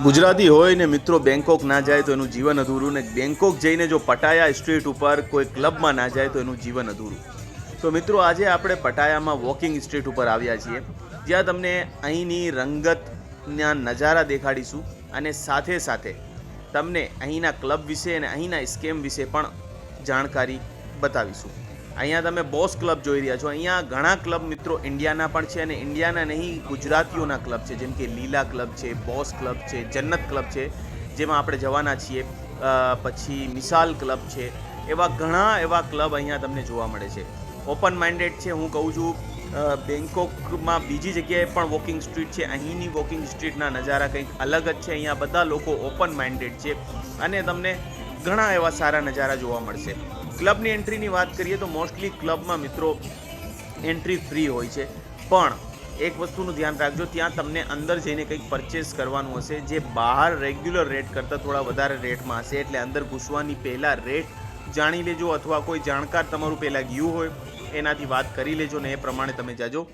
ગુજરાતી હોય ને મિત્રો બેંકોક ના જાય તો એનું જીવન અધૂરું, ને બેંકોક જઈને જો પટાયા સ્ટ્રીટ ઉપર કોઈ ક્લબમાં ના જાય તો એનું જીવન અધૂરું. તો મિત્રો આજે આપણે પટાયામાં વોકિંગ સ્ટ્રીટ ઉપર આવ્યા છીએ, જ્યાં તમને અહીંની રંગતના નજારા દેખાડીશું અને સાથે સાથે તમને અહીંના ક્લબ વિશે અને અહીંના સ્કેમ વિશે પણ જાણકારી બતાવીશું. અહીંયા તમે બોસ ક્લબ જોઈ રહ્યા છો. અહીંયા ઘણા ક્લબ મિત્રો ઇન્ડિયાના પણ છે અને ઇન્ડિયાના નહીં ગુજરાતીઓના ક્લબ છે, જેમ કે લીલા ક્લબ છે, બોસ ક્લબ છે, જન્નત ક્લબ છે, જેમાં આપણે જવાના છીએ. પછી મિસાલ ક્લબ છે. એવા ઘણા એવા ક્લબ અહીંયા તમને જોવા મળે છે. ઓપન માઇન્ડેડ છે. હું કહું છું બેંકોકમાં બીજી જગ્યાએ પણ વોકિંગ સ્ટ્રીટ છે, અહીંની વોકિંગ સ્ટ્રીટના નજારા કંઈક અલગ જ છે. અહીંયા બધા લોકો ઓપન માઇન્ડેડ છે અને તમને ઘણા એવા સારા નજારા જોવા મળશે. ક્લબની એન્ટ્રીની વાત કરીએ તો મોસ્ટલી ક્લબમાં મિત્રો એન્ટ્રી ફ્રી હોય છે, પણ એક વસ્તુનું ધ્યાન રાખજો, ત્યાં તમને અંદર જઈને કંઈક પરચેસ કરવાનું હશે જે બહાર રેગ્યુલર રેટ કરતાં થોડા વધારે રેટમાં હશે. એટલે અંદર ઘૂસવાની પહેલાં રેટ જાણી લેજો, અથવા કોઈ જાણકાર તમારું પહેલાં ગયું હોય એનાથી વાત કરી લેજો ને એ પ્રમાણે તમે જાજો.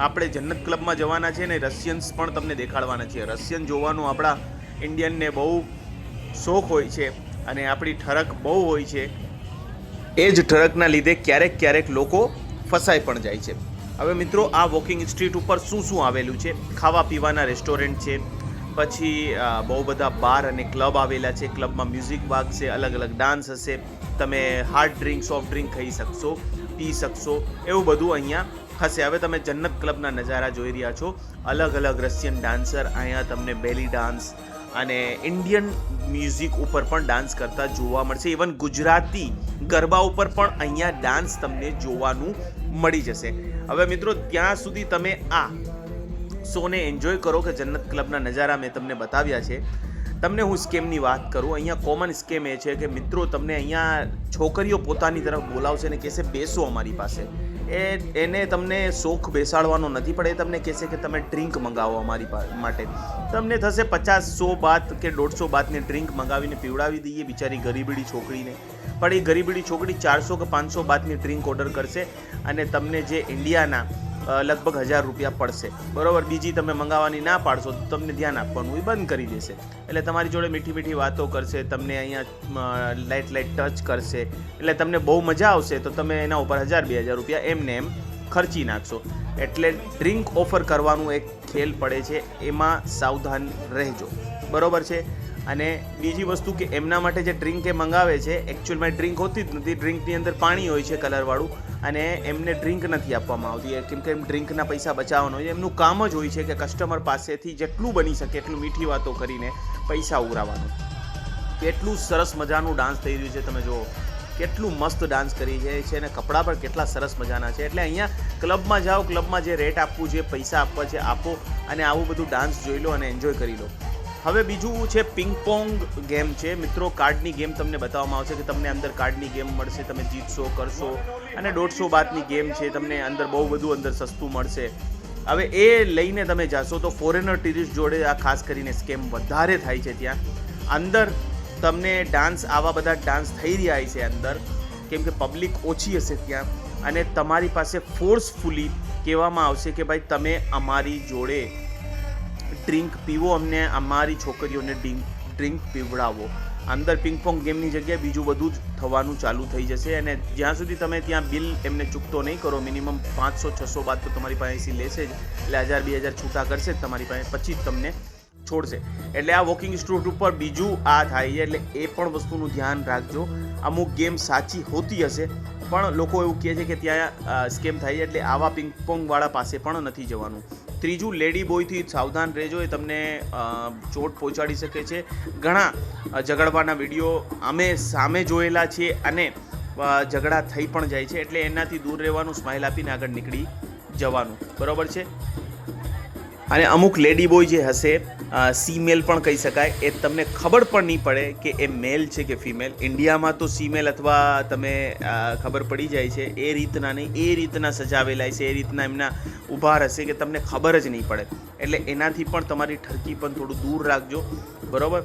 આપણે જન્નત ક્લબમાં જવાના છે ને રશિયન્સ પણ તમને દેખાડવાના છે. રશિયન જોવાનું આપણા ઇન્ડિયનને બહુ શોખ હોય છે અને આપણી ઠરક બહુ હોય છે. એ જ ઠરકના લીધે ક્યારેક લોકો ફસાઈ પણ જાય છે. હવે મિત્રો આ વોકિંગ સ્ટ્રીટ ઉપર શું શું આવેલું છે? ખાવા પીવાના રેસ્ટોરન્ટ છે, પછી બહુ બધા બાર અને ક્લબ આવેલા છે. ક્લબમાં મ્યુઝિક વાગશે, અલગ અલગ ડાન્સ હશે, તમે હાર્ડ ડ્રિંક સોફ્ટ ડ્રિંક ખાઈ શકશો, પી શકશો, એવું બધું અહીંયા હશે. હવે તમે જન્નત ક્લબના નજારા જોઈ રહ્યા છો. અલગ અલગ રશિયન ડાન્સર અહીંયા તમને બેલી ડાન્સ અને ઇન્ડિયન મ્યુઝિક ઉપર પણ ડાન્સ કરતા જોવા મળશે. ઇવન ગુજરાતી ગરબા ઉપર પણ અહીંયા ડાન્સ તમને જોવાનું મળી જશે. હવે મિત્રો ત્યાં સુધી તમે આ શોને એન્જોય કરો કે જન્નત ક્લબના નજારા મેં તમને બતાવ્યા છે. તમને હું સ્કેમની વાત કરું, અહીંયા કોમન સ્કેમ એ છે કે મિત્રો તમને અહીંયા છોકરીઓ પોતાની તરફ બોલાવશે ને કહેશે બેસો અમારી પાસે. એને તમને શોખ બેસાડવાનો નથી, પણ એ તમને કહેશે કે તમે ડ્રિંક મંગાવો અમારી માટે. તમને થશે 50-100 બાત કે 150 બાતની ડ્રિંક મંગાવીને પીવડાવી દઈએ બિચારી ગરીબડી છોકરીને, પણ એ ગરીબડી છોકરી 400 કે 500 બાતની ડ્રિંક ઓર્ડર કરશે અને તમને જે ઇન્ડિયાના લગભગ 1000 રૂપિયા પડશે, બરાબર. બીજી તમે મંગાવવાની ના પાડશો તો તમને ધ્યાન આપવાનું એ બંધ કરી દેશે. એટલે તમારી જોડે મીઠી મીઠી વાતો કરશે, તમને અહીંયા લાઇટ ટચ કરશે, એટલે તમને બહુ મજા આવશે. તો તમે એના ઉપર 1000-2000 રૂપિયા એમને એમ ખર્ચી નાખશો. એટલે ડ્રિંક ઓફર કરવાનું એક ખેલ પડે છે, એમાં સાવધાન રહેજો, બરાબર છે. અને બીજી વસ્તુ કે એમના માટે જે ડ્રિંક એ મંગાવે છે એકચ્યુઅલમાં ડ્રિંક હોતી જ નથી. ડ્રિંકની અંદર પાણી હોય છે કલરવાળું, અને એમને ડ્રિંક નથી આપવામાં આવતી, કેમ કે એમ ડ્રિંકના પૈસા બચાવવાનો હોય. એમનું કામ જ હોય છે કે કસ્ટમર પાસેથી જેટલું બની શકે એટલું મીઠી વાતો કરીને પૈસા ઉઘરાવવાનું. કેટલું સરસ મજાનું ડાન્સ થઈ રહ્યું છે, તમે જુઓ કેટલું મસ્ત ડાન્સ કરી જાય છે અને કપડાં પણ કેટલા સરસ મજાના છે. એટલે અહીંયા ક્લબમાં જાઓ, ક્લબમાં જે રેટ આપવું છે, પૈસા આપવા છે આપો, અને આવું બધું ડાન્સ જોઈ લો અને એન્જોય કરી લો. હવે બીજું છે પિંગ પોંગ ગેમ છે મિત્રો. કાર્ડની ગેમ તમને બતાવવામાં આવશે કે તમને અંદર કાર્ડની ગેમ મળશે, તમે જીતશો કરશો, અને 150 બાતની ગેમ છે, તમને અંદર બહુ બધું અંદર સસ્તું મળશે. હવે એ લઈને તમે જાશો તો ફોરેનર ટુરિસ્ટ જોડે આ ખાસ કરીને સ્કેમ વધારે થાય છે. ત્યાં અંદર તમને ડાન્સ, આવા બધા ડાન્સ થઈ રહ્યા છે અંદર, કેમ કે પબ્લિક ઓછી હશે ત્યાં, અને તમારી પાસે ફોર્સફુલી કહેવામાં આવશે કે ભાઈ તમે અમારી જોડે ડ્રિંક પીવો, અમને અમારી છોકરીઓને ડ્રિંક પીવડાવો. અંદર પિંગપોંગ ગેમની જગ્યાએ બીજું બધું જ થવાનું ચાલુ થઈ જશે. અને જ્યાં સુધી તમે ત્યાં બિલ એમને ચૂકતો નહીં કરો, મિનિમમ 500-600 બાદ તો તમારી પાસેથી લેશે જ, એટલે 1000-2000 છૂટા કરશે જ તમારી પાસે, પછી જ તમને છોડશે. એટલે આ વોકિંગ સ્ટ્રીટ ઉપર બીજું આ થાય છે, એટલે એ પણ વસ્તુનું ધ્યાન રાખજો. અમુક ગેમ સાચી હોતી હશે, પણ લોકો એવું કહે છે કે ત્યાં સ્કેમ થાય છે, એટલે આવા પિંગપોંગવાળા પાસે પણ નથી જવાનું. ત્રીજું, લેડી બોયથી સાવધાન રહેજો, એ તમને ચોટ પહોંચાડી શકે છે. ઘણા ઝઘડવાના વિડીયો અમે સામે જોયેલા છે અને ઝઘડા થઈ પણ જાય છે, એટલે એનાથી દૂર રહેવાનું, સ્માઇલ આપીને આગળ નીકળી જવાનું, બરાબર છે. અને અમુક લેડી બોય જે હશે, સીમેલ પણ કહી શકાય, એ તમને ખબર પણ નહીં પડે કે એ મેલ છે કે ફિમેલ. ઇન્ડિયામાં તો સીમેલ અથવા તમે ખબર પડી જાય છે, એ રીતના નહીં, એ રીતના સજાવેલા છે, એ રીતના એમના ઊભા હશે કે તમને ખબર જ નહીં પડે. એટલે એનાથી પણ તમારી ઠરકી પણ થોડું દૂર રાખજો. બરાબર.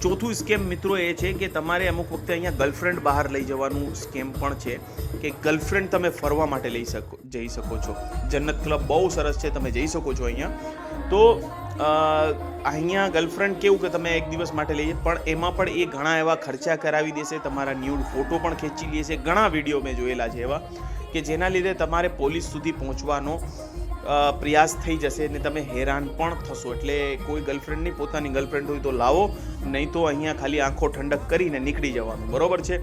ચોથું સ્કેમ મિત્રો એ છે કે તમારે અમુક વખતે અહીંયા ગર્લફ્રેન્ડ બહાર લઈ જવાનું સ્કેમ પણ છે કે ગર્લફ્રેન્ડ તમે ફરવા માટે જઈ શકો છો. જન્નત ક્લબ બહુ સરસ છે, તમે જઈ શકો છો અહીંયા. તો અહીંયા ગર્લફ્રેન્ડ કેવું કે તમે એક દિવસ માટે લઈએ, પણ એમાં પણ એ ઘણા એવા ખર્ચા કરાવી દેશે, તમારા ન્યૂડ ફોટો પણ ખેંચી લેશે. ઘણા વિડીયો મેં જોયેલા છે એવા કે જેના લીધે તમારે પોલીસ સુધી પહોંચવાનો પ્રયાસ થઈ જશે ને તમે હેરાન પણ થશો. એટલે કોઈ ગર્લફ્રેન્ડ નહીં, પોતાની ગર્લફ્રેન્ડ હોય તો લાવો, નહીં તો અહીંયા ખાલી આંખો ઠંડક કરીને નીકળી જવાનું. બરોબર છે.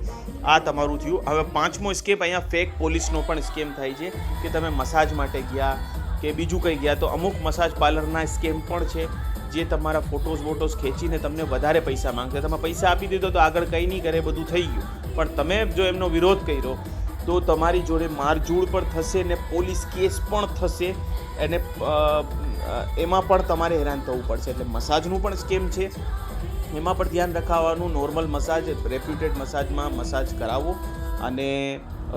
આ તમારું થયું. હવે પાંચમો સ્કેમ, અહીંયા ફેક પોલીસનો પણ સ્કેમ થાય છે કે તમે મસાજ માટે ગયા કે બીજું કંઈ ગયા તો અમુક મસાજ પાર્લરના સ્કેમ પણ છે જે તમારા ફોટોઝ ખેંચીને તમને વધારે પૈસા માંગશે. તમે પૈસા આપી દીધો તો આગળ કંઈ નહીં કરે, બધું થઈ ગયું. પણ તમે જો એમનો વિરોધ કર્યો તો તમારી જોડે મારઝૂડ પણ થશે ને પોલીસ કેસ પણ થશે અને એમાં પણ તમારે હેરાન થવું પડશે. એટલે મસાજનું પણ સ્કેમ છે, એમાં પણ ધ્યાન રખાવવાનું. નોર્મલ મસાજ, રેપ્યુટેડ મસાજમાં મસાજ કરાવો અને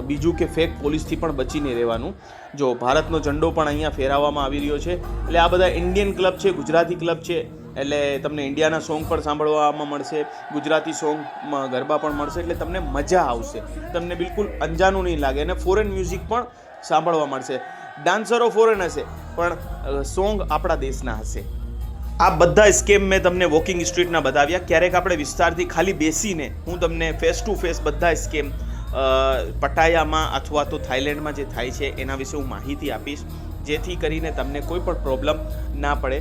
બીજું કે ફેક પોલીસથી પણ બચીને રહેવાનું. જો ભારતનો ઝંડો પણ અહીંયા ફેરવવામાં આવી રહ્યો છે. એટલે આ બધા ઇન્ડિયન ક્લબ છે, ગુજરાતી ક્લબ છે, એટલે તમને ઇન્ડિયાના સોંગ પણ સાંભળવામાં મળશે, ગુજરાતી સોંગમાં ગરબા પણ મળશે. એટલે તમને મજા આવશે, તમને બિલકુલ અંજાનું નહીં લાગે. અને ફોરેન મ્યુઝિક પણ સાંભળવા મળશે. ડાન્સરો ફોરેન હશે પણ સોંગ આપણા દેશના હશે. આ બધા સ્કેમ મેં તમને વોકિંગ સ્ટ્રીટના બતાવ્યા. ક્યારેક આપણે વિસ્તારથી ખાલી બેસીને હું તમને ફેસ ટુ ફેસ બધા સ્કેમ પટાયામાં અથવા તો થાઈલેન્ડમાં જે થાય છે એના વિશે હું માહિતી આપીશ, જેથી કરીને તમને કોઈ પણ પ્રોબ્લેમ ના પડે.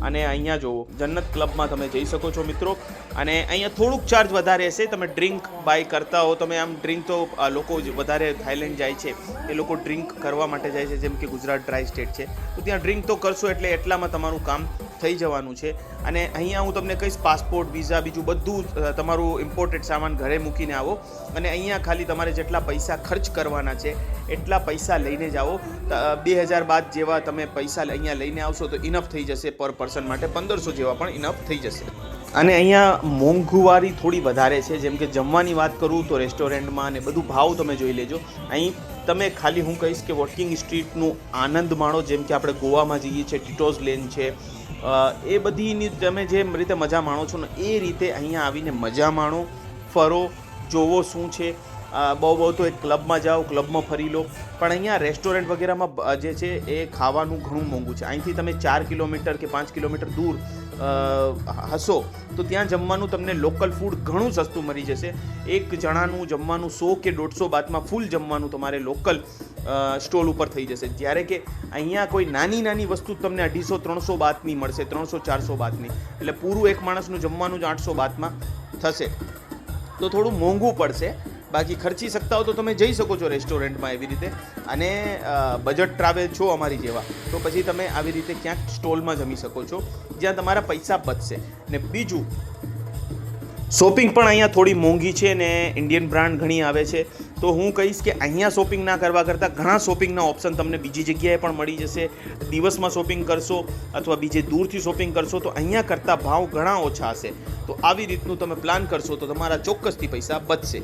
અને અહીંયા જુઓ, જન્નત ક્લબમાં તમે જઈ શકો છો મિત્રો. અને અહીંયા થોડુંક ચાર્જ વધારે હશે. તમે ડ્રિંક બાય કરતા હો, તમે આમ ડ્રિંક તો લોકો વધારે થાઈલેન્ડ જાય છે એ લોકો ડ્રિંક કરવા માટે જાય છે, જેમ કે ગુજરાત ડ્રાય સ્ટેટ છે તો ત્યાં ડ્રિંક તો કરશો એટલે એટલામાં તમારું કામ થઈ જવાનું છે. અને અહીંયા હું તમને કહીશ, પાસપોર્ટ, વિઝા, બીજું બધું તમારું ઇમ્પોર્ટેડ સામાન ઘરે મૂકીને આવો. અને અહીંયા ખાલી તમારે જેટલા પૈસા ખર્ચ કરવાના છે એટલા પૈસા લઈને જ આવો. 2000 બાદ જેવા તમે પૈસા અહીંયા લઈને આવશો તો ઇનફ થઈ જશે પર પર્સન માટે. 1500 જેવા પણ ઇનફ થઈ જશે. અને અહીંયા મોંઘવારી થોડી વધારે છે. જેમ કે જમવાની વાત કરું તો રેસ્ટોરન્ટમાં ને બધું ભાવ તમે જોઈ લેજો. અહીં તમે ખાલી હું કહીશ કે વોકિંગ સ્ટ્રીટનું આનંદ માણો. જેમ કે આપણે ગોવામાં જઈએ છીએ, ટીટોઝ લેન છે, એ બધીની તમે જે રીતે મજા માણો છો ને એ રીતે અહીંયા આવીને મજા માણો, ફરો, જોવો શું છે. બહુ તો એક ક્લબમાં જાઓ, ક્લબમાં ફરી લો. પણ અહીંયા રેસ્ટોરન્ટ વગેરેમાં જે છે એ ખાવાનું ઘણું મોંઘું છે. અહીંથી તમે 4 કિલોમીટર કે 5 કિલોમીટર દૂર હશો તો ત્યાં જમવાનું તમને લોકલ ફૂડ ઘણું સસ્તું મળી જશે. એક જણાનું જમવાનું 100 કે 150 બાતમાં ફૂલ જમવાનું તમારે લોકલ સ્ટોલ ઉપર થઈ જશે. જ્યારે કે અહીંયા કોઈ નાની નાની વસ્તુ તમને 250-300 બાતની મળશે, 300-400 બાતની. એટલે પૂરું એક માણસનું જમવાનું જ 800 બાતમાં થશે. તો થોડું મોંઘું પડશે. બાકી ખર્ચી શકતા હો તો તમે જઈ શકો છો રેસ્ટોરન્ટમાં એવી રીતે. અને બજેટ ટ્રાવેલ છો અમારી જેવા તો પછી તમે આવી રીતે ક્યાંક સ્ટોલમાં જમી શકો છો જ્યાં તમારા પૈસા બચશે. ને બીજું, શોપિંગ પણ અહીંયા થોડી મોંઘી છે ને ઇન્ડિયન બ્રાન્ડ ઘણી આવે છે. તો હું કહીશ કે અહીંયા શોપિંગ ના કરવા કરતાં ઘણા શોપિંગના ઓપ્શન તમને બીજી જગ્યાએ પણ મળી જશે. દિવસમાં શોપિંગ કરશો અથવા બીજે દૂરથી શોપિંગ કરશો તો અહીંયા કરતાં ભાવ ઘણા ઓછા હશે. તો આવી રીતનું તમે પ્લાન કરશો તો તમારા ચોક્કસથી પૈસા બચશે.